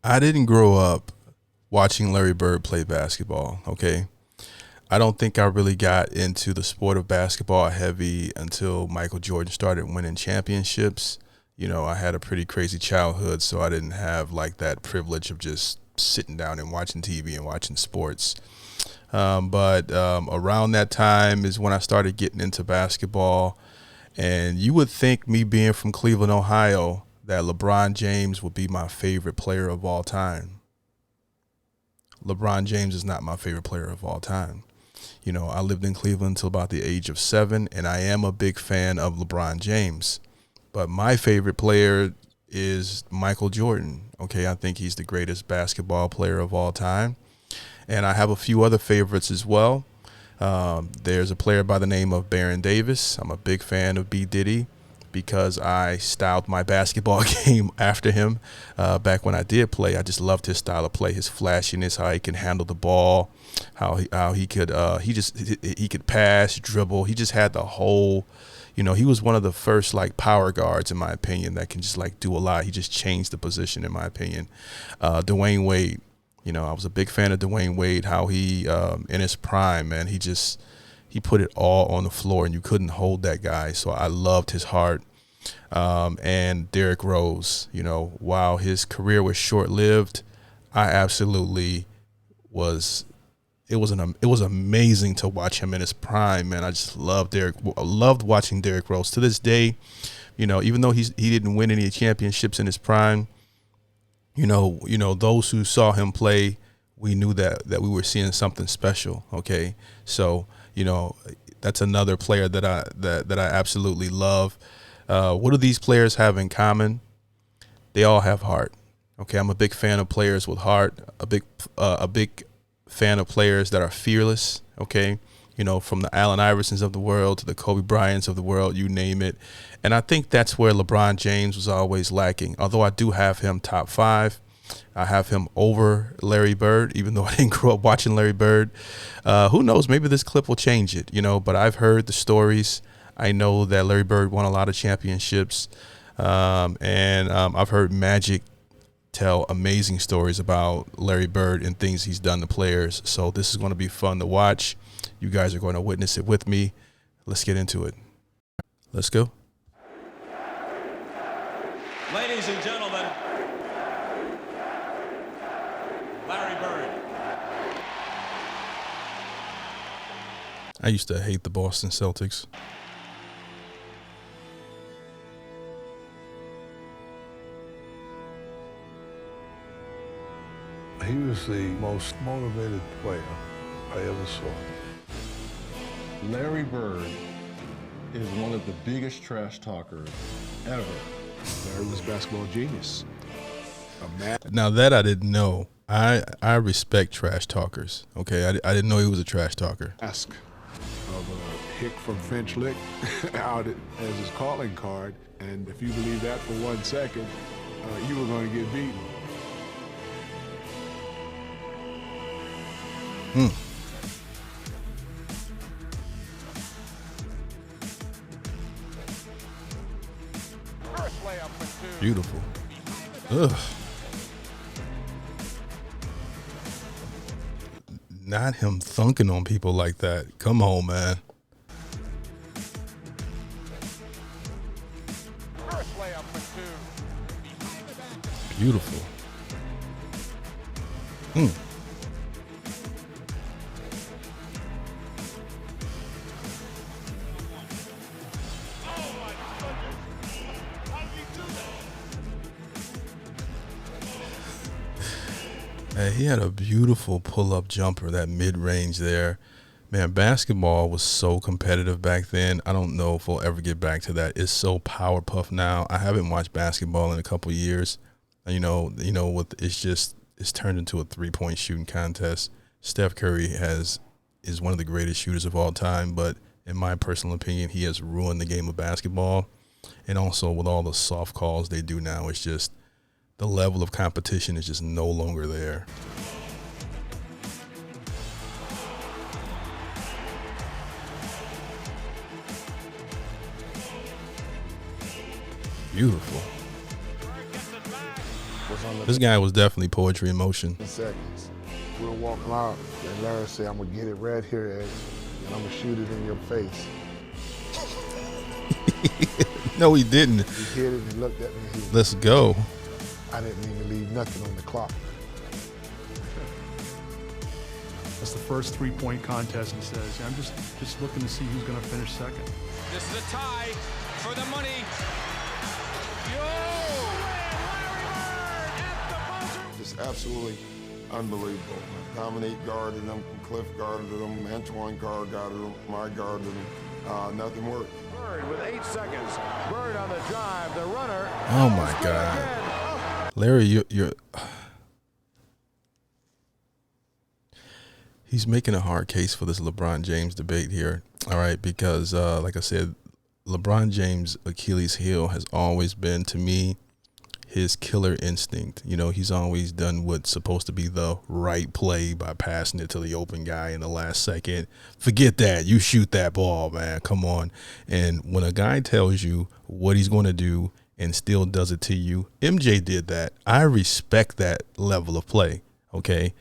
I didn't grow up watching Larry Bird play basketball. Okay. I don't think I really got into the sport of basketball heavy until Michael Jordan started winning championships. I had a pretty crazy childhood, so I didn't have like that privilege of just sitting down and watching TV and watching sports. But around that time is when I started getting into basketball. And you would think, me being from Cleveland, Ohio, that LeBron James would be my favorite player of all time. LeBron James is not my favorite player of all time. I lived in Cleveland until about the age of 7, and I am a big fan of LeBron James. But my favorite player is Michael Jordan. Okay, I think he's the greatest basketball player of all time. And I have a few other favorites as well. There's a player by the name of Baron Davis. I'm a big fan of B. Diddy because I styled my basketball game after him. Back when I did play, I just loved his style of play, his flashiness, how he can handle the ball, how he could he could pass, dribble. He just had the whole. He was one of the first like power guards in my opinion that can just like do a lot. He just changed the position in my opinion. Dwayne Wade. I was a big fan of Dwayne Wade, how he, in his prime, man, he put it all on the floor and you couldn't hold that guy. So I loved his heart. And Derrick Rose, while his career was short lived, I absolutely was. It was amazing to watch him in his prime, man. I just loved I loved watching Derrick Rose to this day. Even though he didn't win any championships in his prime. Those who saw him play, we knew that we were seeing something special. Okay, so that's another player that I absolutely love. What do these players have in common? They all have heart. Okay, I'm a big fan of players with heart. A big fan of players that are fearless. Okay, from the Allen Iversons of the world to the Kobe Bryants of the world, you name it. And I think that's where LeBron James was always lacking. Although I do have him top 5, I have him over Larry Bird, even though I didn't grow up watching Larry Bird. Who knows? Maybe this clip will change it, but I've heard the stories. I know that Larry Bird won a lot of championships. And I've heard Magic tell amazing stories about Larry Bird and things he's done to players. So this is going to be fun to watch. You guys are going to witness it with me. Let's get into it. Let's go. Ladies and gentlemen, Larry Bird. I used to hate the Boston Celtics. He was the most motivated player I ever saw. Larry Bird is one of the biggest trash talkers ever. Larry was a basketball genius. Now that I didn't know. I respect trash talkers. Okay, I didn't know he was a trash talker. Ask of Hick from Finch Lick out as his calling card, and if you believe that for 1 second, you were going to get beaten. Beautiful. Ugh. Not him thunking on people like that. Come on, man. Beautiful. He had a beautiful pull-up jumper, that mid-range there. Man, basketball was so competitive back then. I don't know if we'll ever get back to that. It's so power puff now. I haven't watched basketball in a couple years. It's turned into a three-point shooting contest. Steph Curry is one of the greatest shooters of all time, but in my personal opinion, he has ruined the game of basketball. And also with all the soft calls they do now, it's just the level of competition is just no longer there. Beautiful. was on the This guy was definitely poetry in motion. seconds. We'll walk out, and Larry said, I'm gonna get it right here, Ed, and I'm gonna shoot it in your face. No, he didn't. He hit it, and he looked at me, and he, Let's go. I didn't mean to leave nothing on the clock. That's the first three-point contest, he says. I'm just looking to see who's going to finish second. This is a tie for the money. Just absolutely unbelievable. Dominique guarded him, Cliff guarded him, Antoine guarded him, I guarded him. Nothing worked. Bird with 8 seconds. Bird on the drive. The runner. Oh my God, Larry, you're. He's making a hard case for this LeBron James debate here. All right, because like I said, LeBron James' Achilles heel has always been, to me, his killer instinct. You know, he's always done what's supposed to be the right play by passing it to the open guy in the last second. Forget that. You shoot that ball, man. Come on. And when a guy tells you what he's going to do and still does it to you, MJ did that. I respect that level of play, okay?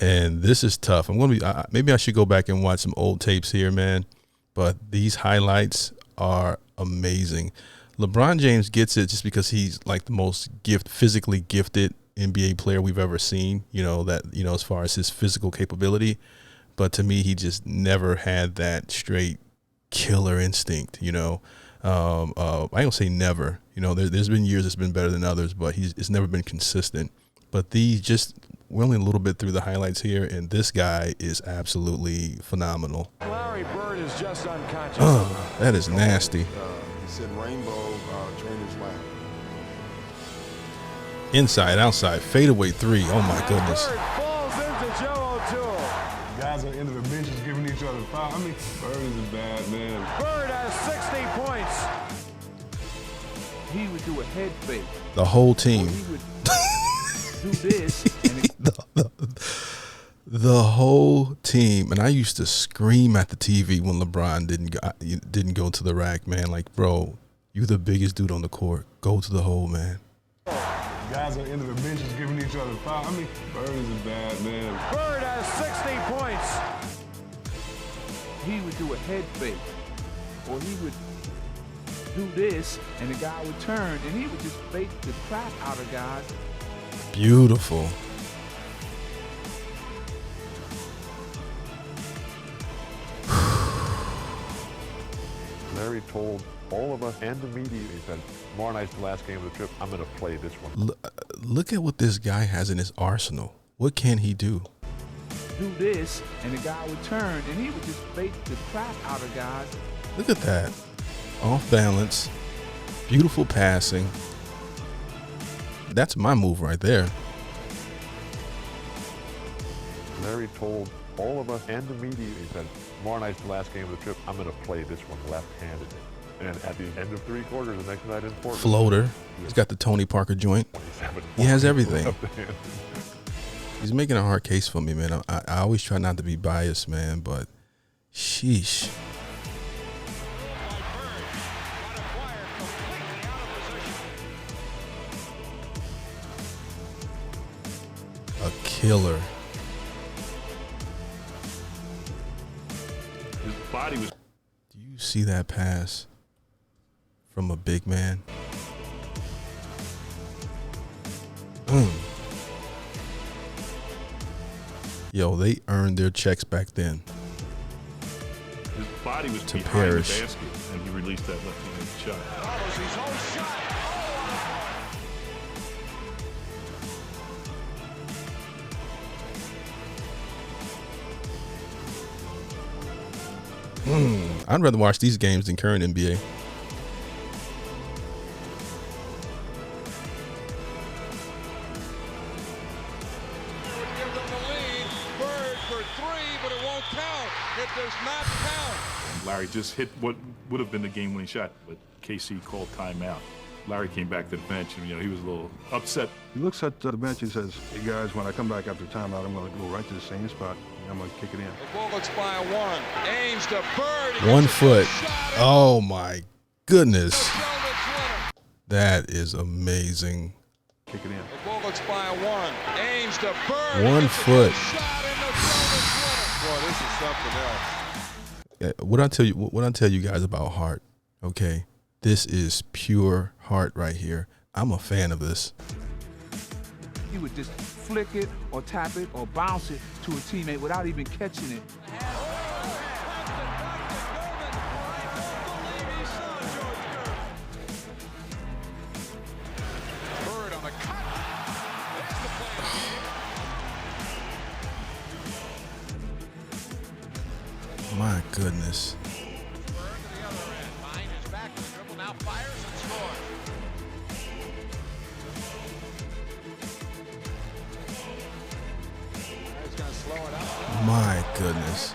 And this is tough. I'm going to be, maybe I should go back and watch some old tapes here, man. But these highlights are amazing. LeBron James gets it just because he's like the most physically gifted NBA player we've ever seen, as far as his physical capability. But to me, he just never had that straight killer instinct, I ain't gonna say never. There's been years it's been better than others, but it's never been consistent. But we're only a little bit through the highlights here, and this guy is absolutely phenomenal. Larry Bird is just unconscious. That is nasty. He said rainbow trainer's lap. Inside, outside, fadeaway three. Oh my goodness. Bird falls into Joe O'Toole. Guys on the end of the benches giving each other foul. I mean, Bird is a bad man. Bird has 60 points. He would do a head fake. The whole team. He would do this. And the whole team, and I used to scream at the TV when LeBron didn't go to the rack, man. Like, bro, you're the biggest dude on the court. Go to the hole, man. Guys on the end of the benches giving each other foul. I mean, Bird is a bad man. Bird has 60 points. he would do a head fake, or he would do this, and the guy would turn, and he would just fake the crap out of guys. Beautiful. Larry told all of us and the media, he said, tomorrow night's the last game of the trip. I'm going to play this one. Look at what this guy has in his arsenal. What can he do? Do this, and the guy would turn, and he would just fake the crap out of guys. Look at that. Off balance. Beautiful passing. That's my move right there. Larry told all of us and the media, he said, tomorrow night's the last game of the trip. I'm going to play this one left-handed. And at the end of three quarters, the next night in Portland, Floater. He's got the Tony Parker joint. He has everything. He's making a hard case for me, man. I always try not to be biased, man, but sheesh. A killer. His body was. Do you see that pass from a big man? Yo, they earned their checks back then. His body was to behind Parrish. the basket, and he released that left-handed shot. Follows his own shot. I'd rather watch these games than current NBA. Give them the lead. Bird for three, but it won't count. It does not count. Larry just hit what would have been the game-winning shot, but KC called timeout. Larry came back to the bench, and he was a little upset. He looks at the bench and says, hey guys, when I come back after timeout, I'm going to go right to the same spot, and I'm going to kick it in. The Bullets by one. Aims to Bird. 1 foot. Oh my goodness. Velvet's winner. That is amazing. kick it in. The Bullets by one. Ames to Bird. 1 foot. Shot in the zone. Boy, this is something else. What I tell you guys about Hart, okay? This is pure Hart right here. I'm a fan of this. He would just flick it or tap it or bounce it to a teammate without even catching it. Bird on the cut. There's the play. My goodness. Bird to the other end. Behind his back, the dribble now fires and scores. He's gonna slow it up. My goodness.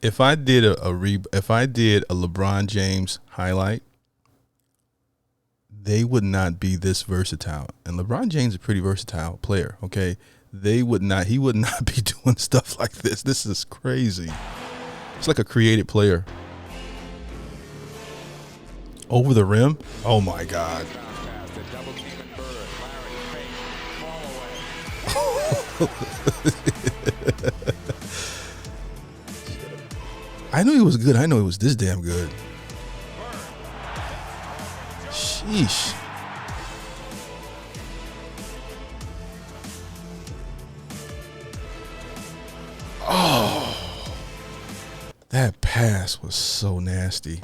If I did a LeBron James highlight, they would not be this versatile. And LeBron James is a pretty versatile player, okay? He would not be doing stuff like this. This is crazy. It's like a creative player. Over the rim? Oh my God. I knew he was good. I know he was this damn good. Sheesh. Oh, that pass was so nasty.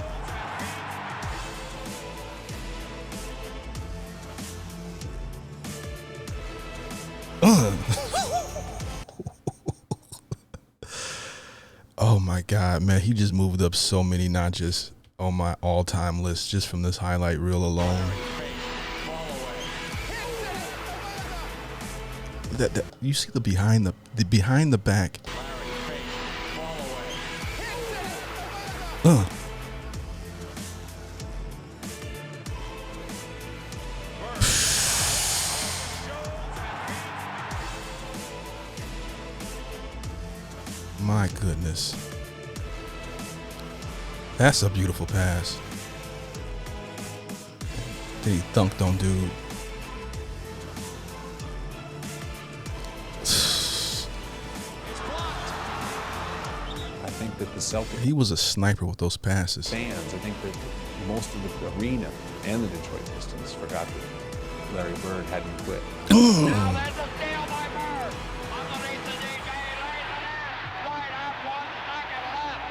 Oh my God, man, he just moved up so many notches on my all-time list just from this highlight reel alone. That you see the behind the back. My goodness. That's a beautiful pass. Then he thunked on dude. I think that the Celtics, He was a sniper with those passes. fans, I think that most of the arena and the Detroit Pistons forgot that Larry Bird hadn't quit. Now there's a steal by Bird. Underneath the DJ, lays it in. Right up, 1 second left.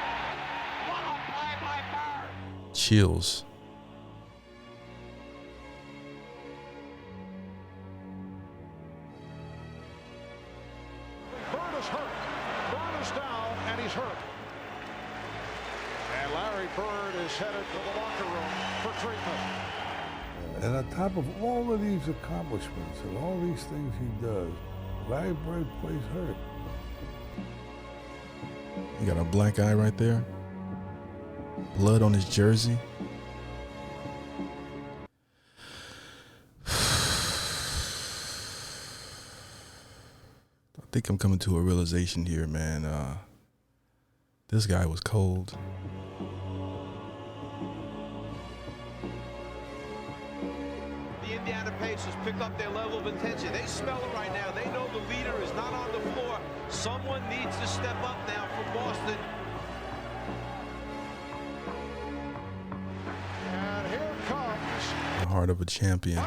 What a play by Bird. Chills. Bird is hurt. Bird is down, and he's hurt. And Larry Bird is headed to the locker room for treatment. And on top of all of these accomplishments and all these things he does, Larry Bird plays hurt. He got a black eye right there. Blood on his jersey. I think I'm coming to a realization here, man. This guy was cold. The Indiana Pacers pick up their level of intensity. They smell it right now. They know the leader is not on the floor. Someone needs to step up now for Boston. And here comes The heart of a champion.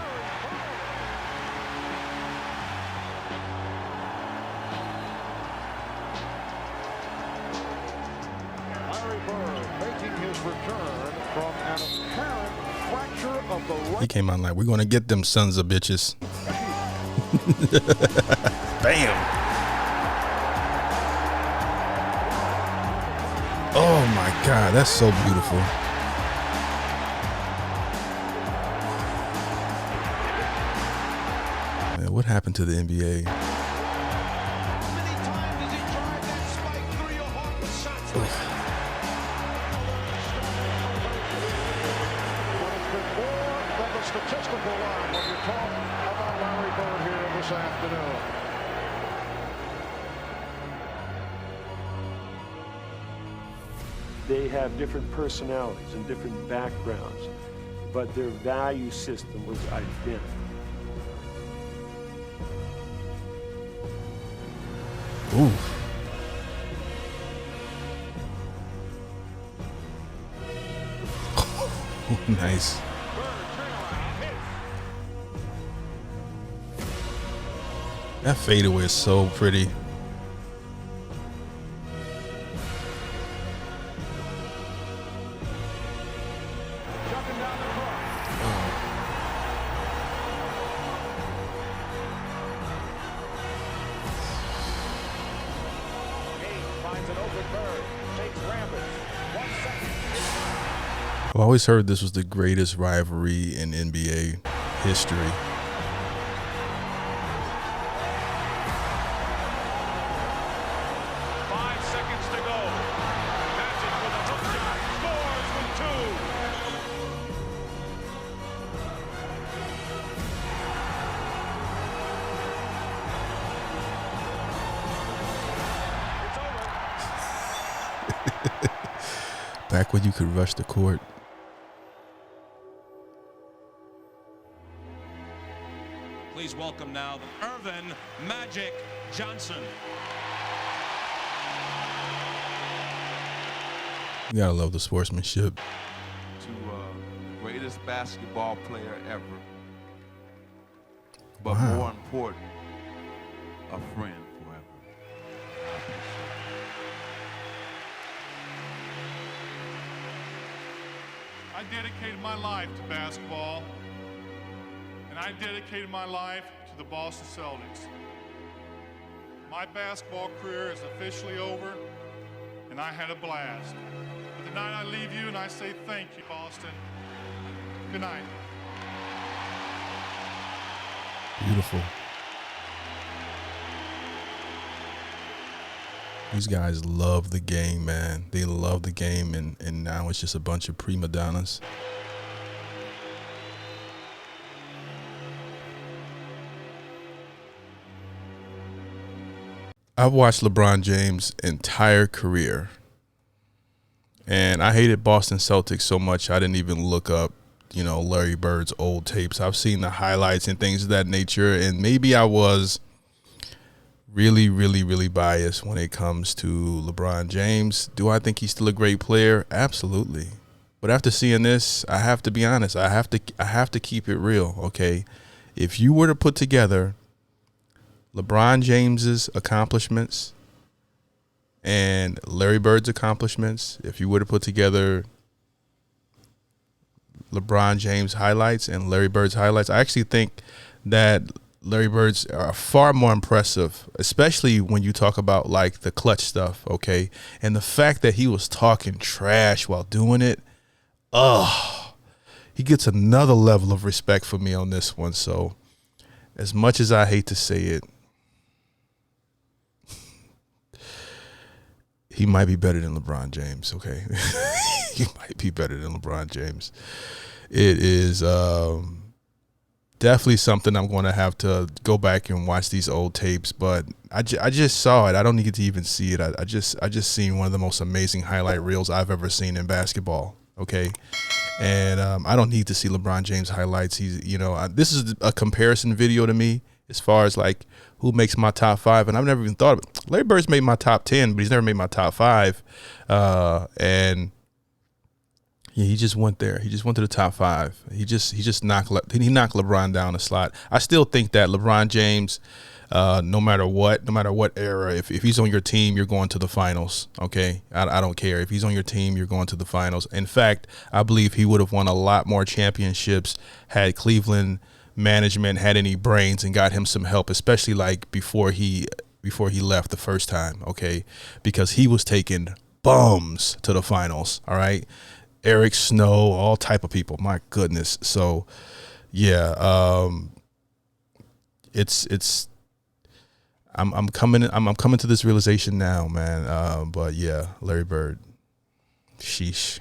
Larry Bird making his return from an apparent fracture of the right. He came out like, we're going to get them sons of bitches. Bam. Oh my God, that's so beautiful. Man, what happened to the NBA? Statistical line when you talk about Larry Bird here this afternoon. They have different personalities and different backgrounds, but their value system was identical. Ooh. Nice. That fadeaway is so pretty. I've always heard this was the greatest rivalry in NBA history. Back when you could rush the court. Please welcome now Irvin Magic Johnson. You gotta love the sportsmanship. To the greatest basketball player ever. But Wow. more important, a friend forever. I dedicated my life to basketball, and I dedicated my life to the Boston Celtics. My basketball career is officially over, and I had a blast. But tonight I leave you and I say thank you, Boston. Good night. Beautiful. These guys love the game, man. They love the game, and now it's just a bunch of prima donnas. I've watched LeBron James' entire career, and I hated Boston Celtics so much I didn't even look up, Larry Bird's old tapes. I've seen the highlights and things of that nature, and maybe I was really, really, really biased when it comes to LeBron James. Do I think he's still a great player? Absolutely. But after seeing this, I have to be honest. I have to keep it real, okay? If you were to put together LeBron James's accomplishments and Larry Bird's accomplishments, if you were to put together LeBron James highlights and Larry Bird's highlights, I actually think that Larry Bird's are far more impressive, especially when you talk about like the clutch stuff, okay? And the fact that he was talking trash while doing it, he gets another level of respect for me on this one. So as much as I hate to say it, he might be better than LeBron James, okay? He might be better than LeBron James. It is definitely something I'm going to have to go back and watch these old tapes, but I just saw it. I don't need to even see it. I just seen one of the most amazing highlight reels I've ever seen in basketball, okay? And I don't need to see LeBron James highlights. This is a comparison video to me as far as like who makes my top 5, and I've never even thought of it. Larry Bird's made my top 10, but he's never made my top 5. And yeah, he just went there. He just went to the top 5. He knocked LeBron down a slot. I still think that LeBron James, no matter what era, if he's on your team, you're going to the finals. Okay, I don't care if he's on your team, you're going to the finals. In fact, I believe he would have won a lot more championships had Cleveland management had any brains and got him some help, especially like before he left the first time. Okay, because he was taking bums to the finals. All right. Eric Snow, all type of people. My goodness. So, yeah, I'm coming to this realization now, man. But yeah, Larry Bird, sheesh.